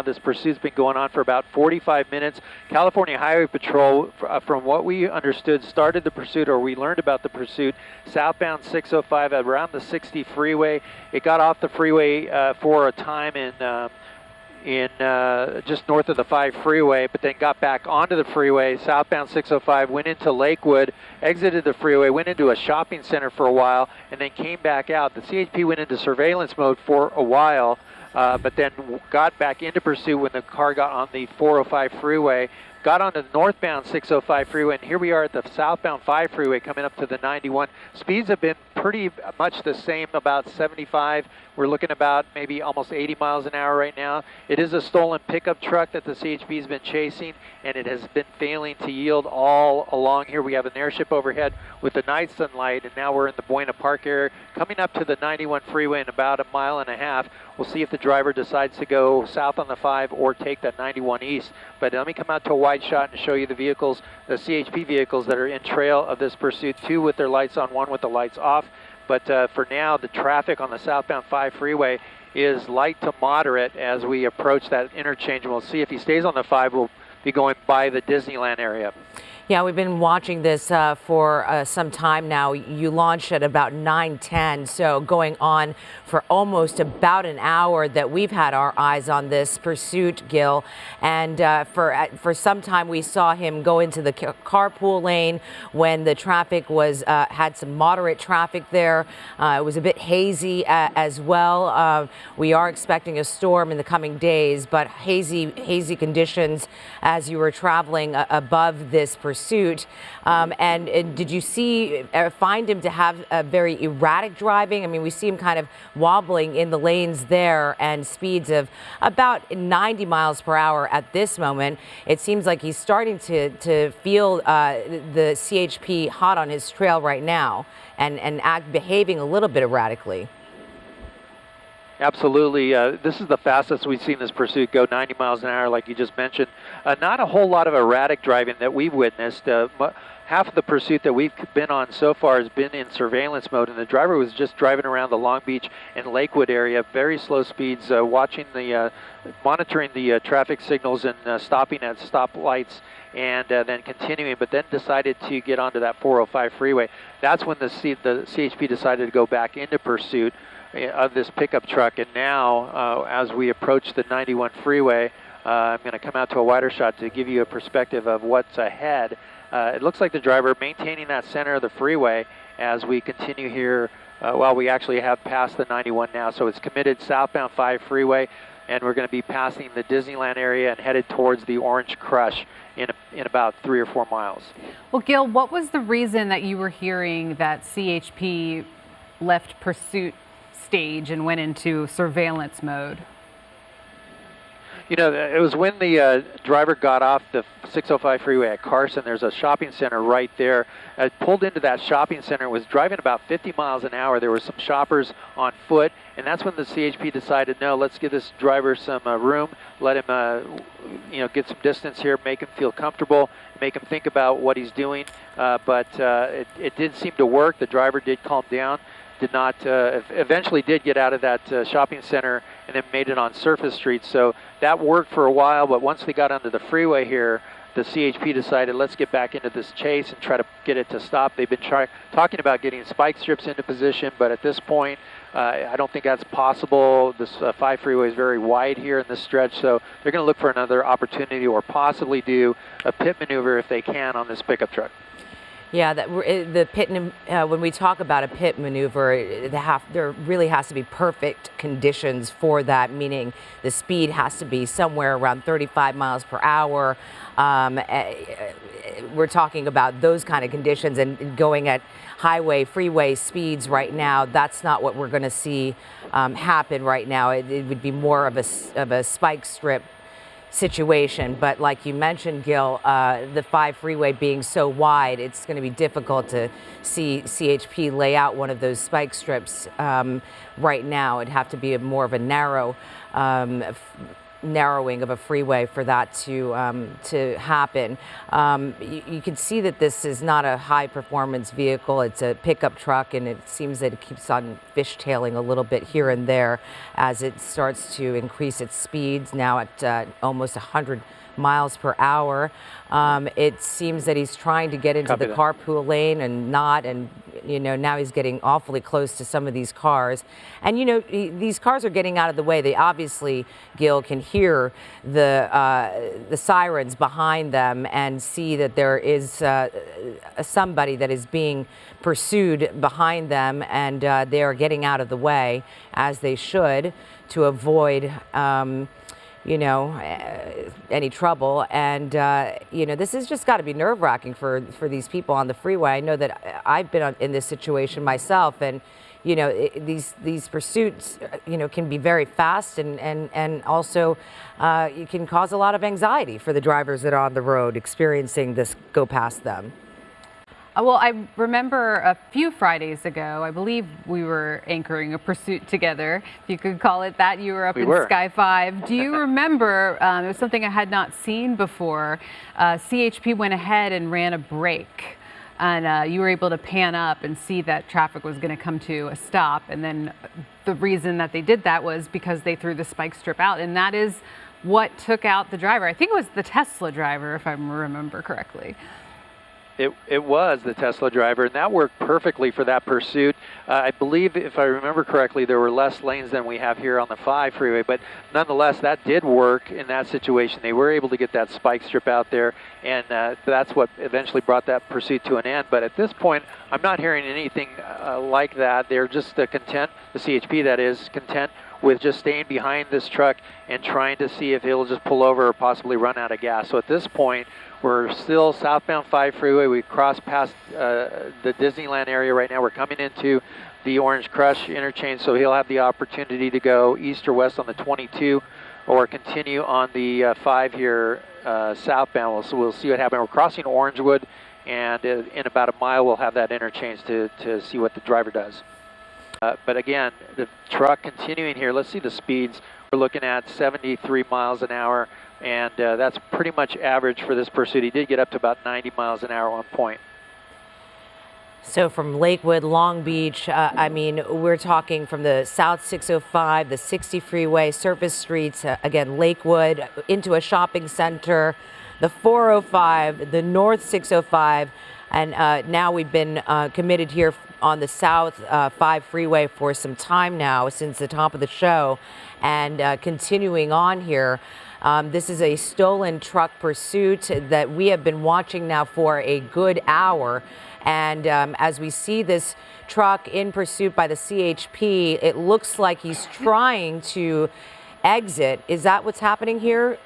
This pursuit's been going on for about 45 minutes. California Highway Patrol, from what we understood, started the pursuit, or we learned about the pursuit, southbound 605 at around the 60 freeway. It got off the freeway for a time in just north of the 5 freeway, but then got back onto the freeway, southbound 605, went into Lakewood, exited the freeway, went into a shopping center for a while, and then came back out. The CHP went into surveillance mode for a while, but then got back into pursuit when the car got on the 405 freeway, got on the northbound 605 freeway, and here we are at the southbound 5 freeway coming up to the 91. Speeds have been pretty much the same, about 75. We're looking about maybe almost 80 miles an hour right now. It is a stolen pickup truck that the CHP has been chasing, and it has been failing to yield all along here. We have an airship overhead with the night sunlight, and now we're in the Buena Park area, coming up to the 91 freeway in about 1.5 miles. We'll see if the driver decides to go south on the 5 or take that 91 east. But let me come out to a wide shot and show you the vehicles, the CHP vehicles that are in trail of this pursuit, 2 with their lights on, 1 with the lights off. But for now, the traffic on the southbound 5 freeway is light to moderate as we approach that interchange. And we'll see if he stays on the 5, we'll be going by the Disneyland area. Yeah, we've been watching this for some time now. You launched at about 9:10, so going on for almost about an hour that we've had our eyes on this pursuit, Gil. And for some time we saw him go into the carpool lane when the traffic was had some moderate traffic there. It was a bit hazy as well. We are expecting a storm in the coming days, but hazy conditions as you were traveling above this pursuit. And did you find him to have a very erratic driving? I mean, we see him kind of wobbling in the lanes there, and speeds of about 90 miles per hour at this moment. It seems like he's starting to feel the CHP hot on his trail right now and behaving a little bit erratically. Absolutely. This is the fastest we've seen this pursuit go, 90 miles an hour, like you just mentioned. Not a whole lot of erratic driving that we've witnessed. Half of the pursuit that we've been on so far has been in surveillance mode, and the driver was just driving around the Long Beach and Lakewood area, very slow speeds, monitoring the traffic signals and stopping at stoplights, and then continuing, but then decided to get onto that 405 freeway. That's when the CHP decided to go back into pursuit of this pickup truck. And now, as we approach the 91 freeway, I'm going to come out to a wider shot to give you a perspective of what's ahead. It looks like the driver maintaining that center of the freeway as we continue here. We actually have passed the 91 now, so it's committed southbound 5 freeway, and we're going to be passing the Disneyland area and headed towards the Orange Crush in about 3 or 4 miles. Well, Gil, what was the reason that you were hearing that CHP left pursuit stage and went into surveillance mode? You know, it was when the driver got off the 605 freeway at Carson. There's a shopping center right there. Pulled into that shopping center, was driving about 50 miles an hour. There were some shoppers on foot, and that's when the CHP decided, no, let's give this driver some room, let him get some distance here, make him feel comfortable, make him think about what he's doing. But it did seem to work. The driver did calm down. Eventually did get out of that shopping center and then made it on surface streets. So that worked for a while, but once they got onto the freeway here, the CHP decided, let's get back into this chase and try to get it to stop. They've been talking about getting spike strips into position, but at this point, I don't think that's possible. This 5 freeway is very wide here in this stretch, so they're going to look for another opportunity or possibly do a pit maneuver if they can on this pickup truck. Yeah, the pit. When we talk about a pit maneuver, there really has to be perfect conditions for that. Meaning, the speed has to be somewhere around 35 miles per hour. We're talking about those kind of conditions, and going at freeway speeds right now. That's not what we're going to see happen right now. It would be more of a spike strip situation, but like you mentioned, Gil, the 5 freeway being so wide, it's going to be difficult to see CHP lay out one of those spike strips right now. It'd have to be more of a narrow narrowing of a freeway for that to happen. You can see that this is not a high performance vehicle. It's a pickup truck, and it seems that it keeps on fishtailing a little bit here and there as it starts to increase its speeds, now at almost 100 miles per hour. It seems that he's trying to get into the carpool lane and not, and now he's getting awfully close to some of these cars. And these cars are getting out of the way. They obviously, Gil, can hear the sirens behind them and see that there is somebody that is being pursued behind them, and they are getting out of the way, as they should, to avoid any trouble. And, this has just got to be nerve-wracking for these people on the freeway. I know that I've been in this situation myself, and, these pursuits, can be very fast, and also it can cause a lot of anxiety for the drivers that are on the road experiencing this go past them. Well, I remember a few Fridays ago, I believe we were anchoring a pursuit together, if you could call it that. You were up in Sky 5. Do you remember, it was something I had not seen before, CHP went ahead and ran a brake, and you were able to pan up and see that traffic was going to come to a stop. And then the reason that they did that was because they threw the spike strip out, and that is what took out the driver. I think it was the Tesla driver, if I remember correctly. It was the Tesla driver, and that worked perfectly for that pursuit. I believe, if I remember correctly, there were less lanes than we have here on the 5 freeway, but nonetheless, that did work in that situation. They were able to get that spike strip out there, and that's what eventually brought that pursuit to an end. But at this point, I'm not hearing anything like that. They're just content, the CHP that is, content with just staying behind this truck and trying to see if he'll just pull over or possibly run out of gas. So at this point, we're still southbound 5 freeway. We crossed past the Disneyland area right now. We're coming into the Orange Crush interchange, so he'll have the opportunity to go east or west on the 22 or continue on the 5 here southbound. So we'll see what happens. We're crossing Orangewood, and in about a mile we'll have that interchange to see what the driver does. But again, the truck continuing here, let's see the speeds. We're looking at 73 miles an hour, and that's pretty much average for this pursuit. He did get up to about 90 miles an hour on point. So from Lakewood, Long Beach, we're talking from the South 605, the 60 freeway, surface streets, again, Lakewood, into a shopping center, the 405, the North 605, and now we've been committed here on the South 5 freeway for some time now, since the top of the show, and continuing on here. This is a stolen truck pursuit that we have been watching now for a good hour. And as we see this truck in pursuit by the CHP, it looks like he's trying to exit. Is that what's happening here?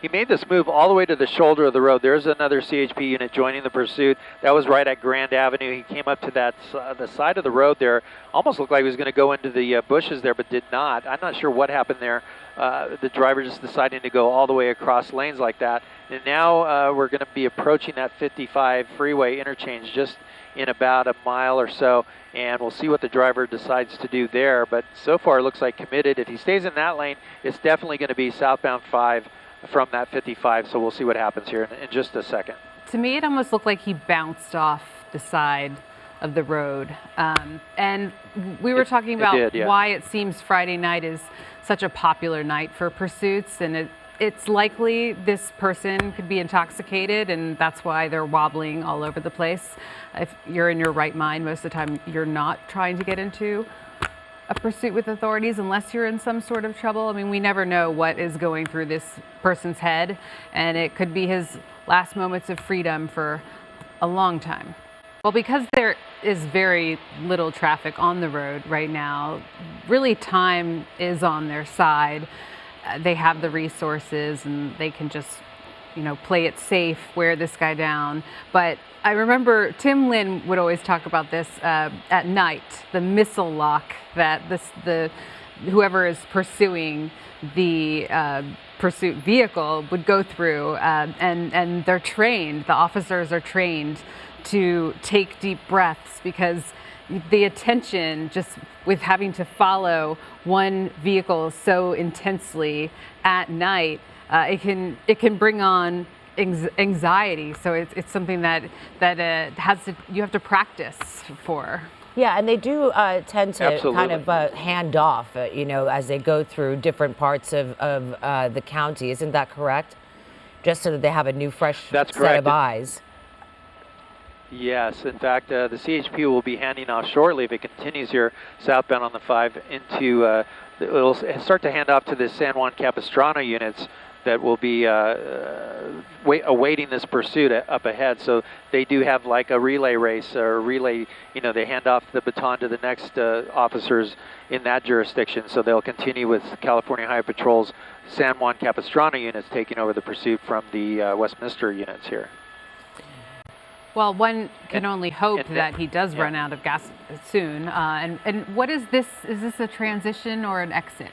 He made this move all the way to the shoulder of the road. There's another CHP unit joining the pursuit. That was right at Grand Avenue. He came up to that the side of the road there. Almost looked like he was going to go into the bushes there, but did not. I'm not sure what happened there. The driver just deciding to go all the way across lanes like that. And now we're going to be approaching that 55 freeway interchange just in about a mile or so, and we'll see what the driver decides to do there. But so far it looks like committed. If he stays in that lane, it's definitely going to be southbound 5 from that 55, so we'll see what happens here in just a second. To me, it almost looked like he bounced off the side of the road. And we were talking about why it seems Friday night is such a popular night for pursuits, and it's likely this person could be intoxicated, and that's why they're wobbling all over the place. If you're in your right mind, most of the time you're not trying to get into a pursuit with authorities unless you're in some sort of trouble. I mean, we never know what is going through this person's head, and it could be his last moments of freedom for a long time. Well, because there is very little traffic on the road right now, really time is on their side. They have the resources and they can just, play it safe, wear this guy down. But I remember Tim Lynn would always talk about this at night, the missile lock that whoever is pursuing the pursuit vehicle would go through, and they're trained, the officers are trained to take deep breaths, because the attention just with having to follow one vehicle so intensely at night, it can bring on anxiety. So it's something that you have to practice for. Yeah, and they do tend to Absolutely. kind of hand off, as they go through different parts of the county. Isn't that correct? Just so that they have a new, fresh set of eyes. Yes, in fact, the CHP will be handing off shortly, if it continues here southbound on the 5 into, it'll start to hand off to the San Juan Capistrano units that will be awaiting this pursuit up ahead. So they do have like a relay race or a relay, they hand off the baton to the next officers in that jurisdiction. So they'll continue with California Highway Patrol's San Juan Capistrano units taking over the pursuit from the Westminster units here. Well, one can only hope that he does run out of gas soon. And what is this? Is this a transition or an exit?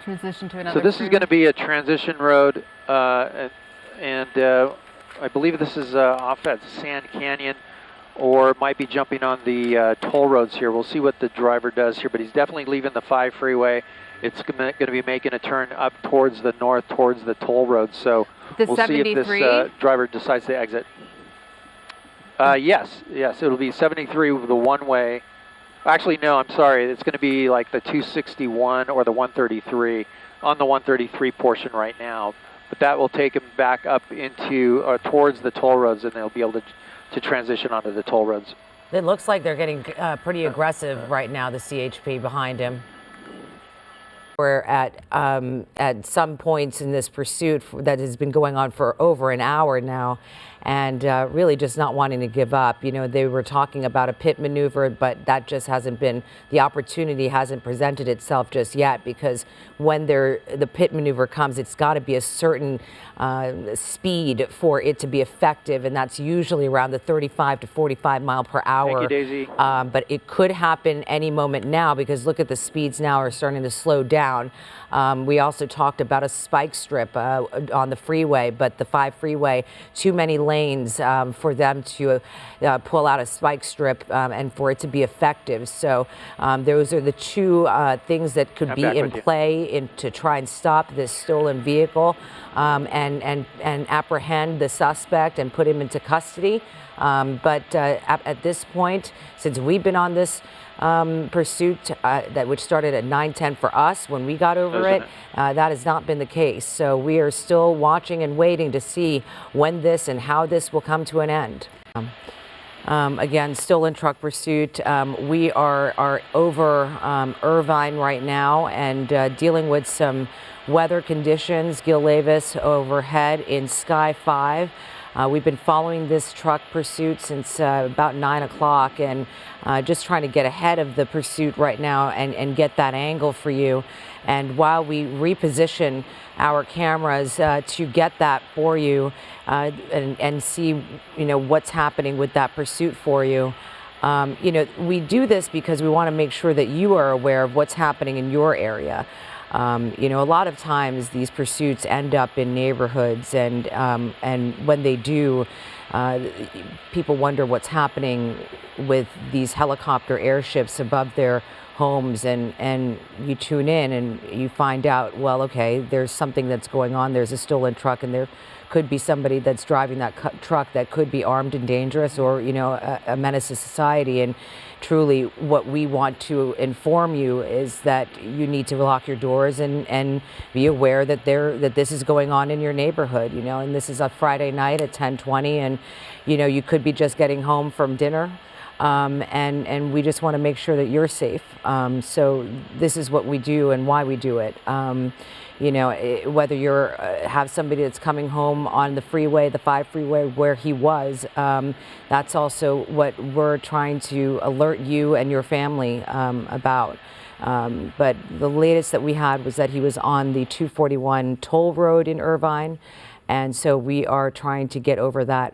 Transition to another. So this is going to be a transition road, and I believe this is off at Sand Canyon, or might be jumping on the toll roads here. We'll see what the driver does here, but he's definitely leaving the 5 freeway. It's going to be making a turn up towards the north, towards the toll roads. So we'll see if this driver decides to exit. Yes, it'll be 73 with the one-way. Actually, no, I'm sorry. It's going to be like the 261 or the 133 on the 133 portion right now. But that will take them back up into towards the toll roads, and they'll be able to transition onto the toll roads. It looks like they're getting pretty aggressive right now, the CHP behind him. We're at some points in this pursuit that has been going on for over an hour now, and really just not wanting to give up. They were talking about a pit maneuver, but that just hasn't been, the opportunity hasn't presented itself just yet, because when the pit maneuver comes, it's got to be a certain speed for it to be effective, and that's usually around the 35 to 45 mile per hour. Thank you, Daisy. But it could happen any moment now, because look at the speeds now are starting to slow down. We also talked about a spike strip on the freeway, but the 5 freeway, too many lanes for them to pull out a spike strip and for it to be effective. So those are the two things that could be in play to try and stop this stolen vehicle and apprehend the suspect and put him into custody. But at this point, since we've been on this pursuit which started at 9:10 for us when we got over it, that has not been the case. So we are still watching and waiting to see when this and how this will come to an end. Again, stolen truck pursuit. We are over Irvine right now and dealing with some weather conditions. Gil Levis overhead in Sky 5. We've been following this truck pursuit since about 9 o'clock and just trying to get ahead of the pursuit right now and get that angle for you. And while we reposition our cameras to get that for you and see, what's happening with that pursuit for you, we do this because we want to make sure that you are aware of what's happening in your area. A lot of times these pursuits end up in neighborhoods, and when they do, people wonder what's happening with these helicopter airships above their homes, and you tune in and you find out, well, okay, there's something that's going on. There's a stolen truck, and there could be somebody that's driving that truck that could be armed and dangerous, or a menace to society. And truly, what we want to inform you is that you need to lock your doors and be aware that this is going on in your neighborhood. And this is a Friday night at 10:20, and you could be just getting home from dinner. And we just want to make sure that you're safe. So this is what we do and why we do it. Whether you're have somebody that's coming home on the freeway, the 5 freeway where he was, that's also what we're trying to alert you and your family about. But the latest that we had was that he was on the 241 toll road in Irvine. And so we are trying to get over that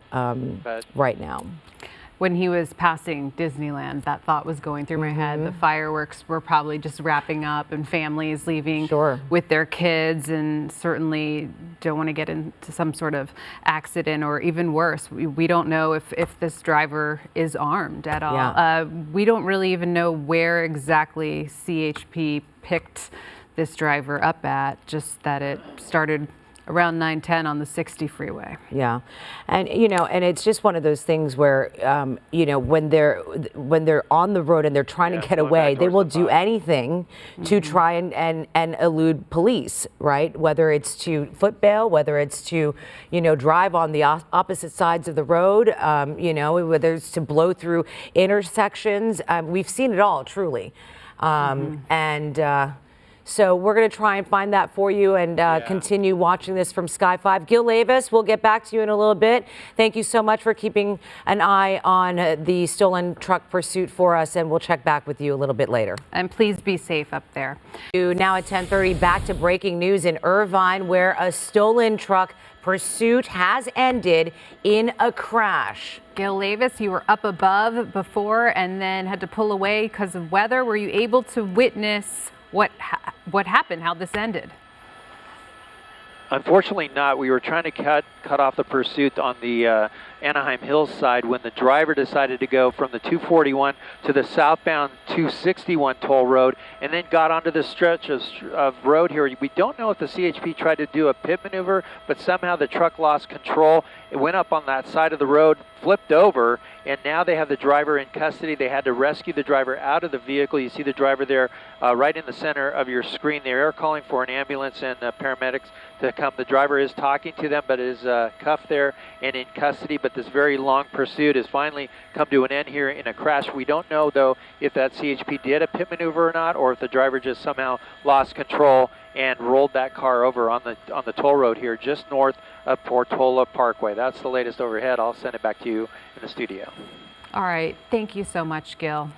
right now. When he was passing Disneyland, that thought was going through my head. The fireworks were probably just wrapping up and families leaving with their kids, and certainly don't want to get into some sort of accident or even worse. We don't know if this driver is armed at all. Yeah. We don't really even know where exactly CHP picked this driver up at, just that it started around 9:10 on the 60 freeway. Yeah, and and it's just one of those things where when they're on the road and they're trying to get away, they will do anything to try and elude police, right? Whether it's to foot bail, whether it's to drive on the opposite sides of the road, whether it's to blow through intersections. We've seen it all, truly, so we're going to try and find that for you and continue watching this from Sky 5. Gil Levis, we'll get back to you in a little bit. Thank you so much for keeping an eye on the stolen truck pursuit for us, and we'll check back with you a little bit later. And please be safe up there. Now at 10:30, back to breaking news in Irvine, where a stolen truck pursuit has ended in a crash. Gil Levis, you were up above before and then had to pull away because of weather. Were you able to witness what happened, how this ended? Unfortunately not. We were trying to cut off the pursuit on the Anaheim Hills side when the driver decided to go from the 241 to the southbound 261 toll road and then got onto the stretch of road here. We don't know if the CHP tried to do a pit maneuver, but somehow the truck lost control. It went up on that side of the road, flipped over, and now they have the driver in custody. They had to rescue the driver out of the vehicle. You see the driver there right in the center of your screen. They are calling for an ambulance and paramedics to come. The driver is talking to them, but is cuffed there and in custody. But this very long pursuit has finally come to an end here in a crash. We don't know, though, if that CHP did a pit maneuver or not, or if the driver just somehow lost control and rolled that car over on the toll road here just north of Portola Parkway. That's the latest overhead. I'll send it back to you in the studio. All right. Thank you so much, Gil.